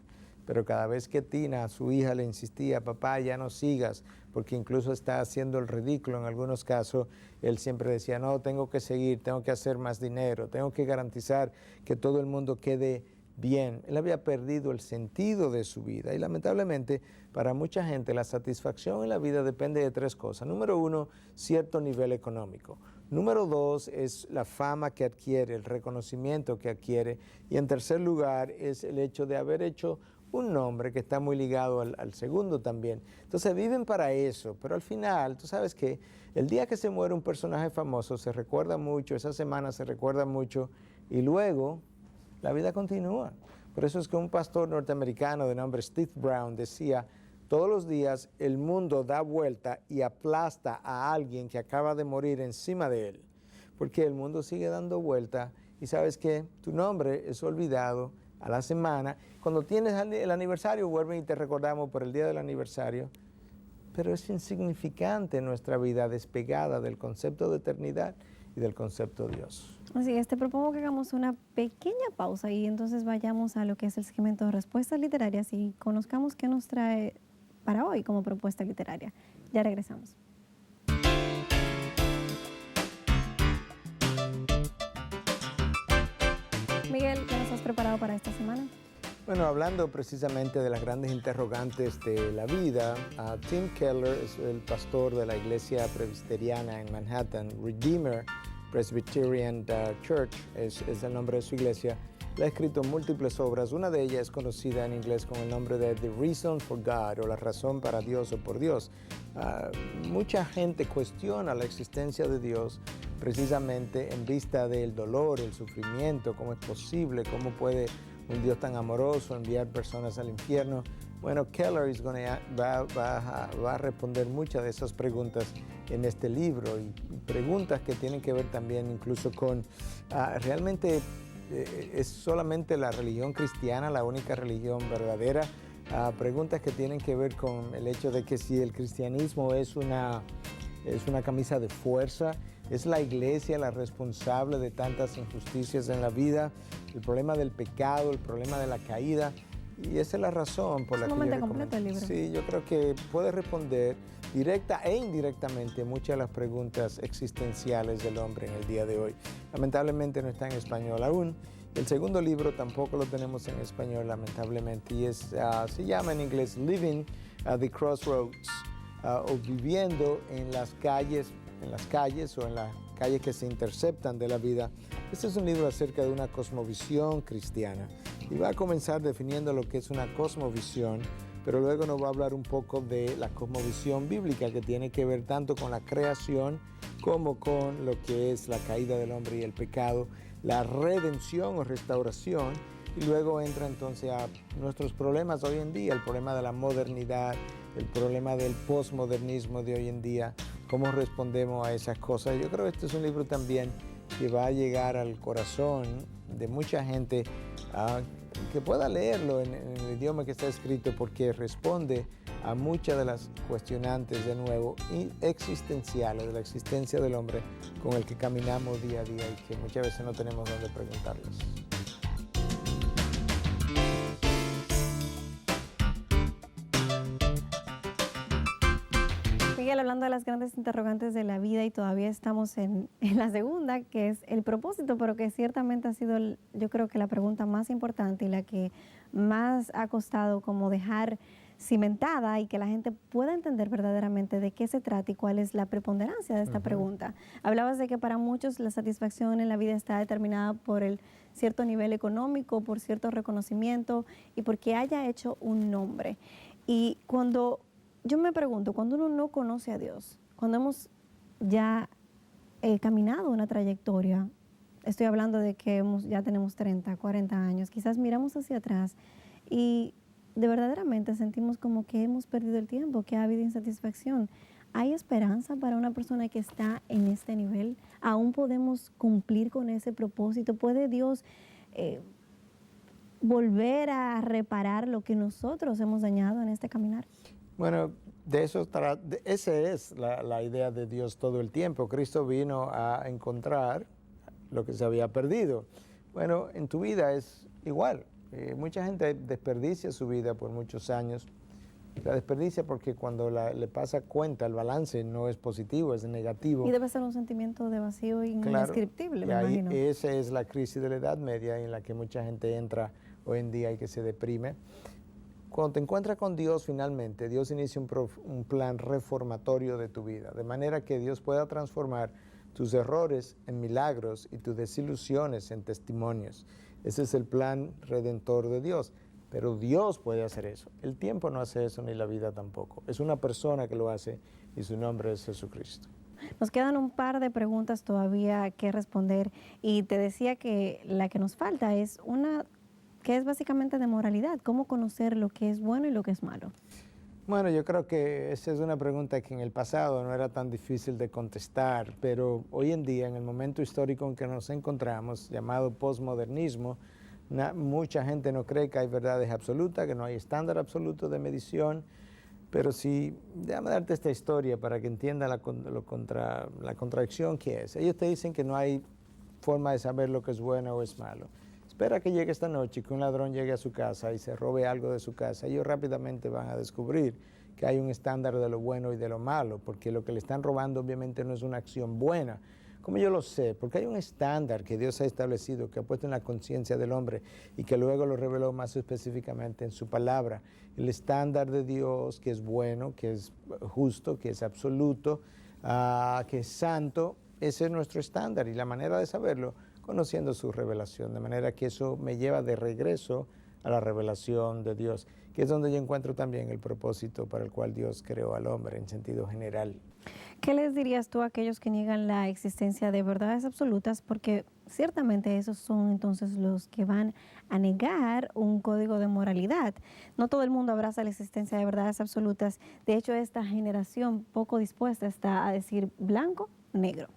Pero cada vez que Tina, su hija, le insistía, papá, ya no sigas, porque incluso está haciendo el ridículo en algunos casos, él siempre decía, no, tengo que seguir, tengo que hacer más dinero, tengo que garantizar que todo el mundo quede bien. Él había perdido el sentido de su vida y lamentablemente para mucha gente la satisfacción en la vida depende de tres cosas. Número uno, cierto nivel económico. Número dos es la fama que adquiere, el reconocimiento que adquiere. Y en tercer lugar es el hecho de haber hecho un nombre que está muy ligado al segundo también. Entonces viven para eso, pero al final, tú sabes que el día que se muere un personaje famoso se recuerda mucho, esa semana se recuerda mucho y luego la vida continúa. Por eso es que un pastor norteamericano de nombre Steve Brown decía, todos los días el mundo da vuelta y aplasta a alguien que acaba de morir encima de él, porque el mundo sigue dando vuelta y sabes que tu nombre es olvidado a la semana. Cuando tienes el aniversario, vuelven y te recordamos por el día del aniversario, pero es insignificante nuestra vida despegada del concepto de eternidad y del concepto de Dios. Así es, te propongo que hagamos una pequeña pausa y entonces vayamos a lo que es el segmento de respuestas literarias y conozcamos qué nos trae para hoy como propuesta literaria. Ya regresamos. Miguel, ¿qué nos has preparado para esta semana? Bueno, hablando precisamente de las grandes interrogantes de la vida, Tim Keller es el pastor de la iglesia presbiteriana en Manhattan, Redeemer Presbyterian Church, es el nombre de su iglesia. Él ha escrito múltiples obras, una de ellas es conocida en inglés con el nombre de The Reason for God o La razón para Dios o por Dios. Mucha gente cuestiona la existencia de Dios precisamente en vista del dolor, el sufrimiento, cómo es posible, cómo puede un Dios tan amoroso enviar personas al infierno. Bueno, Keller va a responder muchas de esas preguntas en este libro y preguntas que tienen que ver también incluso con realmente es solamente la religión cristiana la única religión verdadera. Preguntas que tienen que ver con el hecho de que si el cristianismo es una camisa de fuerza, es la iglesia la responsable de tantas injusticias en la vida, el problema del pecado, el problema de la caída. Y esa es la razón por la que yo completo el libro. Sí, yo creo que puede responder directa e indirectamente muchas de las preguntas existenciales del hombre en el día de hoy. Lamentablemente no está en español aún. El segundo libro tampoco lo tenemos en español, lamentablemente, y se llama en inglés Living at the Crossroads, o viviendo en las calles o en las calles que se interceptan de la vida. Este es un libro acerca de una cosmovisión cristiana y va a comenzar definiendo lo que es una cosmovisión, pero luego nos va a hablar un poco de la cosmovisión bíblica que tiene que ver tanto con la creación como con lo que es la caída del hombre y el pecado, la redención o restauración, y luego entra entonces a nuestros problemas hoy en día, el problema de la modernidad, el problema del posmodernismo de hoy en día, cómo respondemos a esas cosas. Yo creo que este es un libro también que va a llegar al corazón de mucha gente que pueda leerlo en el idioma que está escrito, porque responde a muchas de las cuestionantes, de nuevo, existenciales de la existencia del hombre con el que caminamos día a día y que muchas veces no tenemos dónde preguntarles. Miguel, hablando de las grandes interrogantes de la vida y todavía estamos en la segunda, que es el propósito, pero que ciertamente ha sido, yo creo que la pregunta más importante y la que más ha costado como dejar cimentada y que la gente pueda entender verdaderamente de qué se trata y cuál es la preponderancia de esta pregunta. Hablabas de que para muchos la satisfacción en la vida está determinada por el cierto nivel económico, por cierto reconocimiento y porque haya hecho un nombre. Y cuando yo me pregunto, cuando uno no conoce a Dios, cuando hemos ya caminado una trayectoria, estoy hablando de que ya tenemos 30, 40 años, quizás miramos hacia atrás y de verdaderamente sentimos como que hemos perdido el tiempo, que ha habido insatisfacción. ¿Hay esperanza para una persona que está en este nivel? ¿Aún podemos cumplir con ese propósito? ¿Puede Dios volver a reparar lo que nosotros hemos dañado en este caminar? Bueno, Esa es la idea de Dios todo el tiempo. Cristo vino a encontrar lo que se había perdido. Bueno, en tu vida es igual. Mucha gente desperdicia su vida por muchos años. La desperdicia porque cuando le pasa cuenta, el balance no es positivo, es negativo. Y debe ser un sentimiento de vacío Claro, indescriptible, y me ahí imagino. esa es la crisis de la Edad Media en la que mucha gente entra hoy en día y que se deprime. Cuando te encuentras con Dios finalmente, Dios inicia un plan reformatorio de tu vida, de manera que Dios pueda transformar tus errores en milagros y tus desilusiones en testimonios. Ese es el plan redentor de Dios. Pero Dios puede hacer eso. El tiempo no hace eso, ni la vida tampoco. Es una persona que lo hace y su nombre es Jesucristo. Nos quedan un par de preguntas todavía que responder y te decía que la que nos falta es una que es básicamente de moralidad, cómo conocer lo que es bueno y lo que es malo. Bueno, yo creo que esa es una pregunta que en el pasado no era tan difícil de contestar, pero hoy en día, en el momento histórico en que nos encontramos, llamado posmodernismo, mucha gente no cree que hay verdades absolutas, que no hay estándar absoluto de medición, pero sí, déjame darte esta historia para que entiendas la contradicción que es. Ellos te dicen que no hay forma de saber lo que es bueno o es malo. Espera que llegue esta noche, que un ladrón llegue a su casa y se robe algo de su casa. Ellos rápidamente van a descubrir que hay un estándar de lo bueno y de lo malo, porque lo que le están robando obviamente no es una acción buena. ¿Cómo yo lo sé? Porque hay un estándar que Dios ha establecido, que ha puesto en la conciencia del hombre y que luego lo reveló más específicamente en su palabra. El estándar de Dios, que es bueno, que es justo, que es absoluto, que es santo, ese es nuestro estándar y la manera de saberlo, conociendo su revelación, de manera que eso me lleva de regreso a la revelación de Dios, que es donde yo encuentro también el propósito para el cual Dios creó al hombre en sentido general. ¿Qué les dirías tú a aquellos que niegan la existencia de verdades absolutas? Porque ciertamente esos son entonces los que van a negar un código de moralidad. No todo el mundo abraza la existencia de verdades absolutas. De hecho, esta generación poco dispuesta está a decir blanco, negro.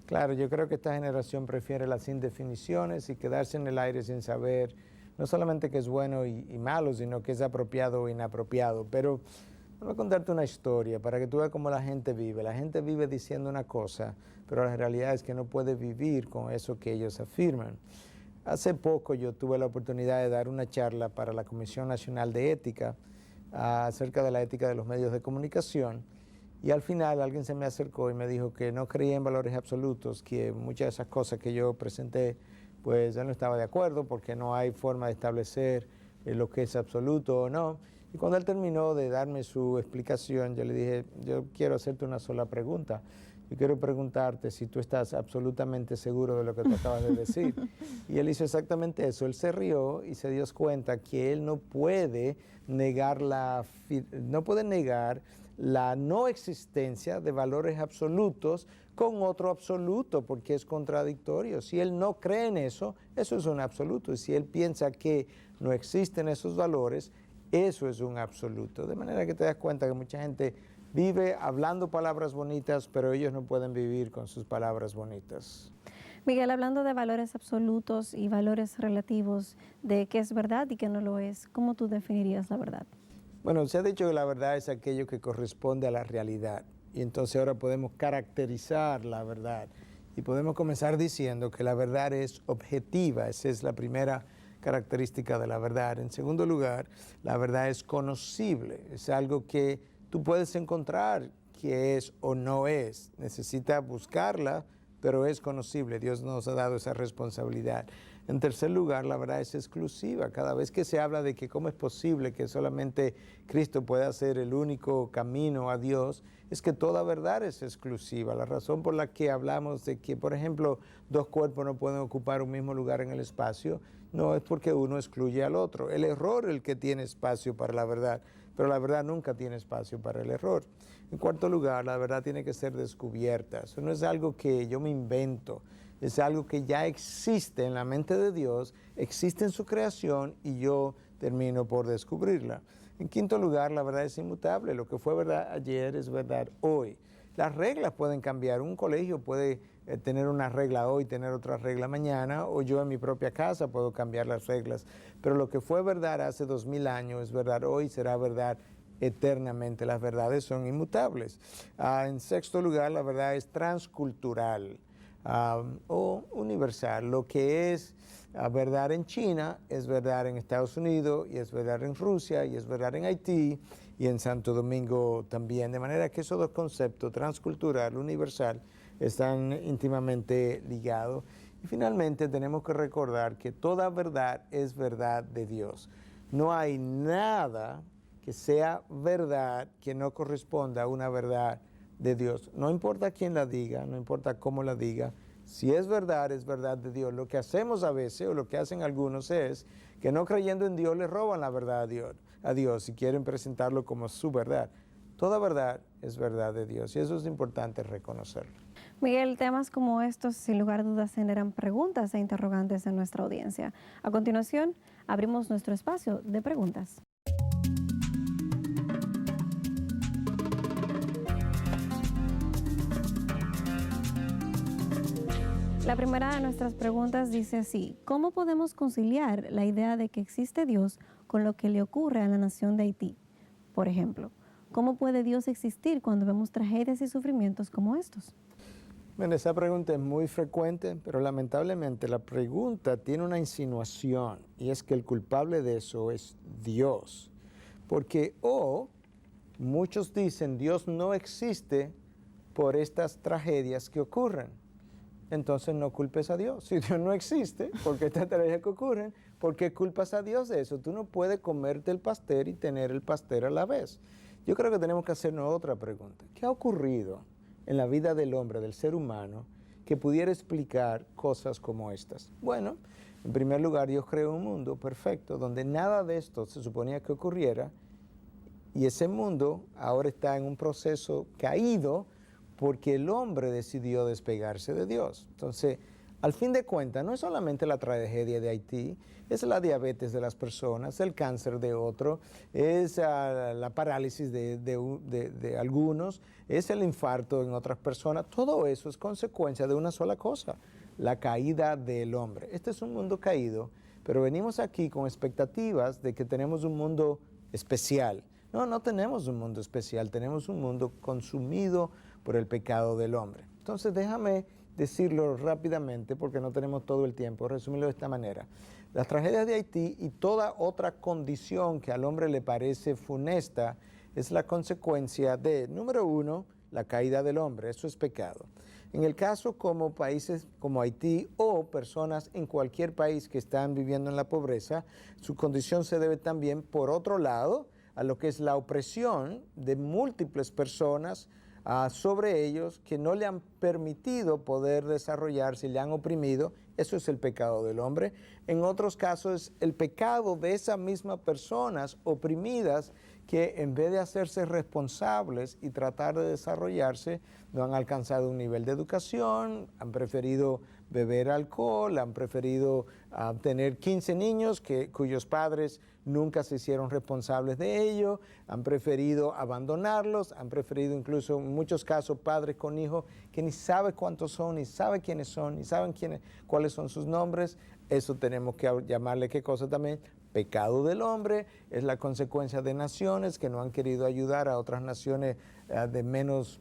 Claro, yo creo que esta generación prefiere las indefiniciones y quedarse en el aire sin saber no solamente que es bueno y malo, sino que es apropiado o inapropiado. Pero voy a contarte una historia para que tú veas cómo la gente vive. La gente vive diciendo una cosa, pero la realidad es que no puede vivir con eso que ellos afirman. Hace poco yo tuve la oportunidad de dar una charla para la Comisión Nacional de Ética acerca de la ética de los medios de comunicación. Y al final alguien se me acercó y me dijo que no creía en valores absolutos, que muchas de esas cosas que yo presenté, pues él no estaba de acuerdo porque no hay forma de establecer lo que es absoluto o no. Y cuando él terminó de darme su explicación, yo le dije, yo quiero hacerte una sola pregunta. Yo quiero preguntarte si tú estás absolutamente seguro de lo que tú acabas de decir. Y él hizo exactamente eso. Él se rió y se dio cuenta que él no puede negar la no existencia de valores absolutos con otro absoluto, porque es contradictorio. Si él no cree en eso, eso es un absoluto. Y si él piensa que no existen esos valores, eso es un absoluto. De manera que te das cuenta que mucha gente vive hablando palabras bonitas, pero ellos no pueden vivir con sus palabras bonitas. Miguel, hablando de valores absolutos y valores relativos, de qué es verdad y qué no lo es, ¿cómo tú definirías la verdad? Bueno, se ha dicho que la verdad es aquello que corresponde a la realidad. Y entonces ahora podemos caracterizar la verdad. Y podemos comenzar diciendo que la verdad es objetiva. Esa es la primera característica de la verdad. En segundo lugar, la verdad es conocible. Es algo que tú puedes encontrar que es o no es. Necesitas buscarla, pero es conocible. Dios nos ha dado esa responsabilidad. En tercer lugar, la verdad es exclusiva. Cada vez que se habla de que cómo es posible que solamente Cristo pueda ser el único camino a Dios, es que toda verdad es exclusiva. La razón por la que hablamos de que, por ejemplo, dos cuerpos no pueden ocupar un mismo lugar en el espacio, no es porque uno excluye al otro. El error es el que tiene espacio para la verdad, pero la verdad nunca tiene espacio para el error. En cuarto lugar, la verdad tiene que ser descubierta. Eso no es algo que yo me invento. Es algo que ya existe en la mente de Dios, existe en su creación y yo termino por descubrirla. En quinto lugar, la verdad es inmutable. Lo que fue verdad ayer es verdad hoy. Las reglas pueden cambiar. Un colegio puede tener una regla hoy, tener otra regla mañana, o yo en mi propia casa puedo cambiar las reglas. Pero lo que fue verdad hace 2000 años es verdad hoy, será verdad eternamente. Las verdades son inmutables. En sexto lugar, la verdad es transcultural o universal. Lo que es verdad en China es verdad en Estados Unidos, y es verdad en Rusia, y es verdad en Haití, y en Santo Domingo también. De manera que esos dos conceptos, transcultural, universal, están íntimamente ligados. Y finalmente tenemos que recordar que toda verdad es verdad de Dios. No hay nada que sea verdad que no corresponda a una verdad de Dios. No importa quién la diga, no importa cómo la diga, si es verdad de Dios. Lo que hacemos a veces, o lo que hacen algunos, es que no creyendo en Dios le roban la verdad a Dios y quieren presentarlo como su verdad. Toda verdad es verdad de Dios, y eso es importante reconocerlo. Miguel, temas como estos sin lugar a dudas generan preguntas e interrogantes en nuestra audiencia. A continuación, abrimos nuestro espacio de preguntas. La primera de nuestras preguntas dice así: ¿cómo podemos conciliar la idea de que existe Dios con lo que le ocurre a la nación de Haití? Por ejemplo, ¿cómo puede Dios existir cuando vemos tragedias y sufrimientos como estos? Bueno, esa pregunta es muy frecuente, pero lamentablemente la pregunta tiene una insinuación, y es que el culpable de eso es Dios. Porque muchos dicen Dios no existe por estas tragedias que ocurren. Entonces no culpes a Dios. Si Dios no existe, ¿por qué estas tragedias que ocurren? ¿Por qué culpas a Dios de eso? Tú no puedes comerte el pastel y tener el pastel a la vez. Yo creo que tenemos que hacernos otra pregunta. ¿Qué ha ocurrido en la vida del hombre, del ser humano, que pudiera explicar cosas como estas? Bueno, en primer lugar, Dios creó un mundo perfecto donde nada de esto se suponía que ocurriera, y ese mundo ahora está en un proceso caído porque el hombre decidió despegarse de Dios. Entonces, al fin de cuentas, no es solamente la tragedia de Haití, es la diabetes de las personas, el cáncer de otros, es la parálisis de algunos, es el infarto en otras personas. Todo eso es consecuencia de una sola cosa: la caída del hombre. Este es un mundo caído, pero venimos aquí con expectativas de que tenemos un mundo especial. No, no tenemos un mundo especial, tenemos un mundo consumido por el pecado del hombre. Entonces, déjame decirlo rápidamente porque no tenemos todo el tiempo, resumirlo de esta manera. Las tragedias de Haití y toda otra condición que al hombre le parece funesta es la consecuencia de, número uno, la caída del hombre. Eso es pecado. En el caso como países como Haití o personas en cualquier país que están viviendo en la pobreza, su condición se debe también, por otro lado, a lo que es la opresión de múltiples personas sobre ellos, que no le han permitido poder desarrollarse, le han oprimido. Eso es el pecado del hombre. En otros casos es el pecado de esas mismas personas oprimidas, que en vez de hacerse responsables y tratar de desarrollarse, no han alcanzado un nivel de educación, han preferido beber alcohol, han preferido tener 15 niños cuyos padres nunca se hicieron responsables de ello, han preferido abandonarlos, han preferido incluso en muchos casos padres con hijos que ni sabe cuántos son, ni sabe quiénes son, ni saben cuáles son sus nombres. Eso tenemos que llamarle, ¿qué cosa también? Pecado del hombre. Es la consecuencia de naciones que no han querido ayudar a otras naciones de menos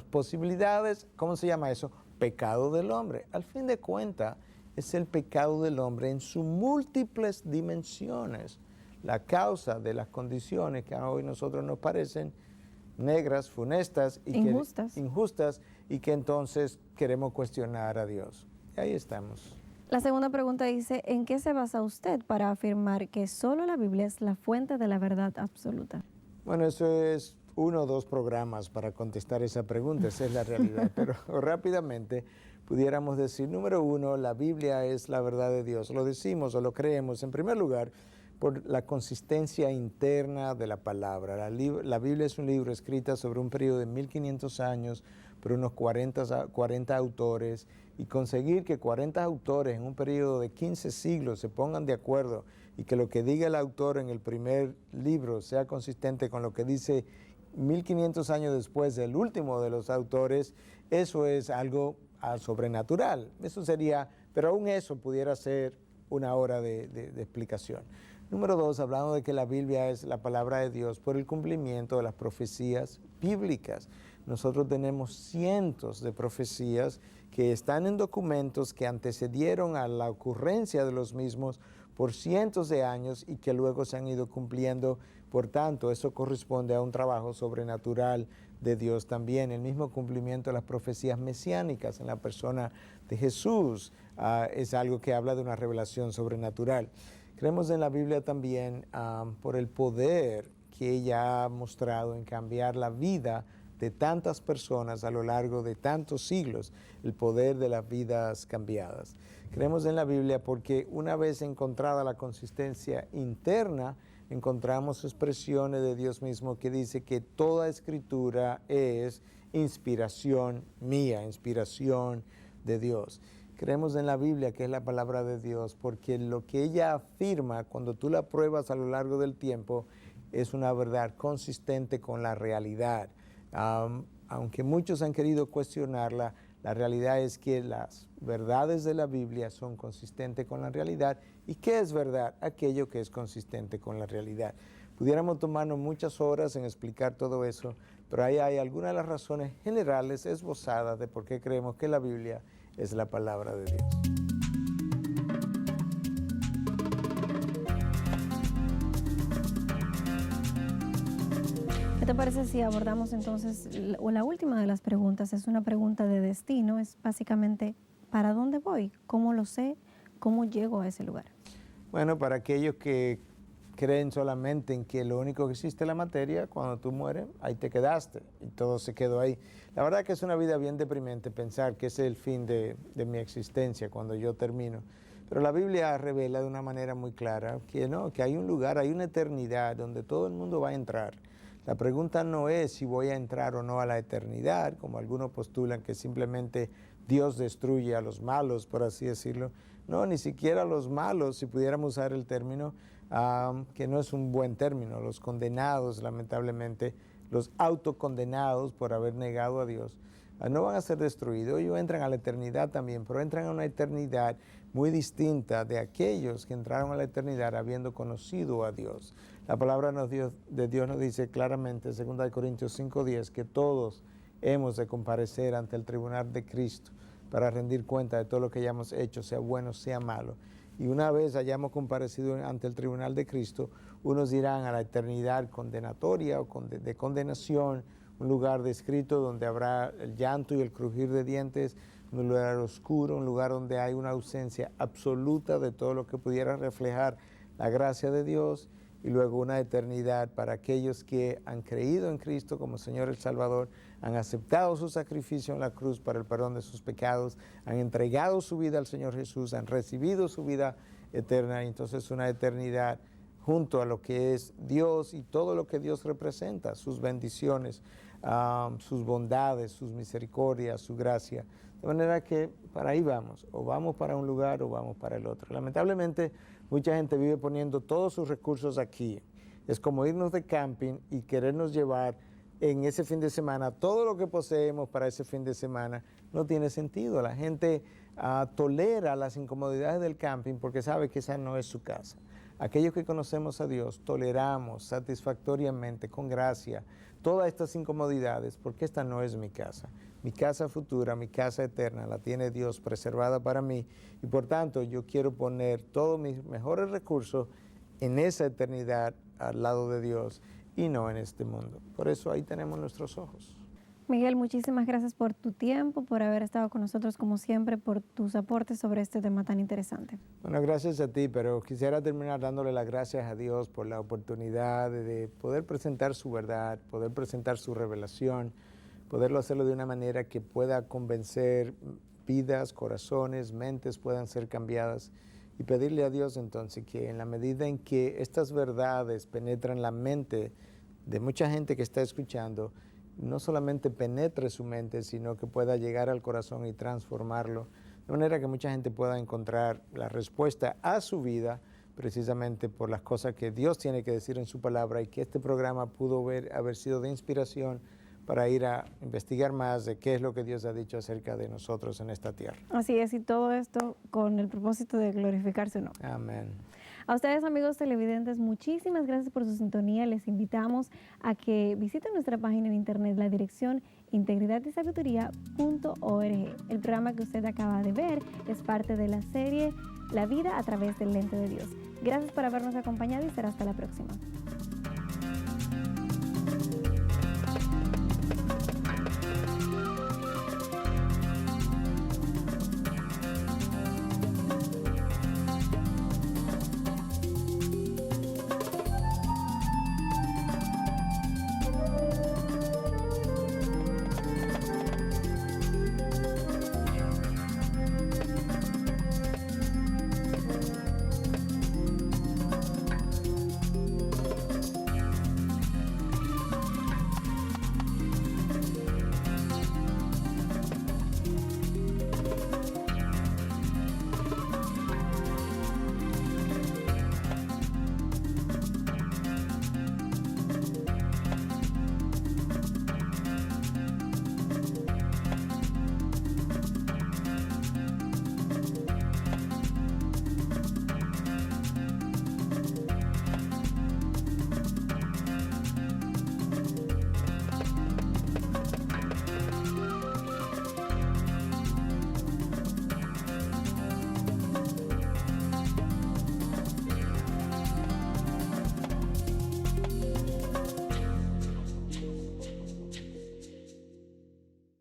posibilidades. ¿Cómo se llama eso? Pecado del hombre. Al fin de cuentas, es el pecado del hombre en sus múltiples dimensiones la causa de las condiciones que hoy a nosotros nos parecen negras, funestas y injustas, y que entonces queremos cuestionar a Dios. Y ahí estamos. La segunda pregunta dice: ¿en qué se basa usted para afirmar que solo la Biblia es la fuente de la verdad absoluta? Bueno, eso es 1 o 2 programas para contestar esa pregunta, esa es la realidad. Pero rápidamente pudiéramos decir, número 1, la Biblia es la verdad de Dios. Lo decimos o lo creemos, en primer lugar, por la consistencia interna de la palabra. La Biblia es un libro escrito sobre un periodo de 1500 años por unos 40 autores, y conseguir que 40 autores en un periodo de 15 siglos se pongan de acuerdo y que lo que diga el autor en el primer libro sea consistente con lo que dice 1500 años después del último de los autores, eso es algo sobrenatural. Eso sería, pero aún eso pudiera ser una hora de explicación. Número 2, hablando de que la Biblia es la palabra de Dios por el cumplimiento de las profecías bíblicas. Nosotros tenemos cientos de profecías que están en documentos que antecedieron a la ocurrencia de los mismos por cientos de años y que luego se han ido cumpliendo. Por tanto, eso corresponde a un trabajo sobrenatural de Dios también. El mismo cumplimiento de las profecías mesiánicas en la persona de Jesús es algo que habla de una revelación sobrenatural. Creemos en la Biblia también por el poder que ella ha mostrado en cambiar la vida de tantas personas a lo largo de tantos siglos, el poder de las vidas cambiadas. Creemos en la Biblia porque una vez encontrada la consistencia interna, encontramos expresiones de Dios mismo que dice que toda escritura es inspiración mía, inspiración de Dios. Creemos en la Biblia, que es la palabra de Dios, porque lo que ella afirma, cuando tú la pruebas a lo largo del tiempo, es una verdad consistente con la realidad. Aunque muchos han querido cuestionarla, la realidad es que las verdades de la Biblia son consistentes con la realidad. ¿Y qué es verdad? Aquello que es consistente con la realidad. Pudiéramos tomarnos muchas horas en explicar todo eso, pero ahí hay algunas de las razones generales esbozadas de por qué creemos que la Biblia es la palabra de Dios. ¿Qué te parece si abordamos entonces la última de las preguntas? Es una pregunta de destino, es básicamente, ¿para dónde voy? ¿Cómo lo sé? ¿Cómo llego a ese lugar? Bueno, para aquellos que creen solamente en que lo único que existe es la materia, cuando tú mueres, ahí te quedaste y todo se quedó ahí. La verdad que es una vida bien deprimente pensar que ese es el fin de mi existencia cuando yo termino. Pero la Biblia revela de una manera muy clara que no, que hay un lugar, hay una eternidad donde todo el mundo va a entrar. La pregunta no es si voy a entrar o no a la eternidad, como algunos postulan que simplemente Dios destruye a los malos, por así decirlo. No, ni siquiera a los malos, si pudiéramos usar el término, que no es un buen término, los condenados, lamentablemente, los autocondenados por haber negado a Dios, no van a ser destruidos. Ellos entran a la eternidad también, pero entran a una eternidad muy distinta de aquellos que entraron a la eternidad habiendo conocido a Dios. La palabra de Dios nos dice claramente, 2 Corintios 5:10, que todos hemos de comparecer ante el tribunal de Cristo para rendir cuenta de todo lo que hayamos hecho, sea bueno, sea malo. Y una vez hayamos comparecido ante el tribunal de Cristo, unos irán a la eternidad condenatoria o de condenación, un lugar descrito donde habrá el llanto y el crujir de dientes, un lugar oscuro, un lugar donde hay una ausencia absoluta de todo lo que pudiera reflejar la gracia de Dios, y luego una eternidad para aquellos que han creído en Cristo como Señor el Salvador, han aceptado su sacrificio en la cruz para el perdón de sus pecados, han entregado su vida al Señor Jesús, han recibido su vida eterna, y entonces una eternidad junto a lo que es Dios y todo lo que Dios representa, sus bendiciones, sus bondades, sus misericordias, su gracia. De manera que para ahí vamos, o vamos para un lugar o vamos para el otro. Lamentablemente, mucha gente vive poniendo todos sus recursos aquí. Es como irnos de camping y querernos llevar en ese fin de semana todo lo que poseemos para ese fin de semana. No tiene sentido. La gente tolera las incomodidades del camping porque sabe que esa no es su casa. Aquellos que conocemos a Dios toleramos satisfactoriamente, con gracia, todas estas incomodidades porque esta no es mi casa. Mi casa futura, mi casa eterna, la tiene Dios preservada para mí, y por tanto yo quiero poner todos mis mejores recursos en esa eternidad al lado de Dios y no en este mundo. Por eso ahí tenemos nuestros ojos. Miguel, muchísimas gracias por tu tiempo, por haber estado con nosotros como siempre, por tus aportes sobre este tema tan interesante. Bueno, gracias a ti, pero quisiera terminar dándole las gracias a Dios por la oportunidad de poder presentar su verdad, poder presentar su revelación, poderlo hacerlo de una manera que pueda convencer vidas, corazones, mentes puedan ser cambiadas, y pedirle a Dios entonces que en la medida en que estas verdades penetran la mente de mucha gente que está escuchando, no solamente penetre su mente, sino que pueda llegar al corazón y transformarlo, de manera que mucha gente pueda encontrar la respuesta a su vida precisamente por las cosas que Dios tiene que decir en su palabra, y que este programa pudo haber sido de inspiración para ir a investigar más de qué es lo que Dios ha dicho acerca de nosotros en esta tierra. Así es, y todo esto con el propósito de glorificar su nombre. Amén. A ustedes, amigos televidentes, muchísimas gracias por su sintonía. Les invitamos a que visiten nuestra página en internet, la dirección integridadysabiduría.org. El programa que usted acaba de ver es parte de la serie La vida a través del lente de Dios. Gracias por habernos acompañado y será hasta la próxima.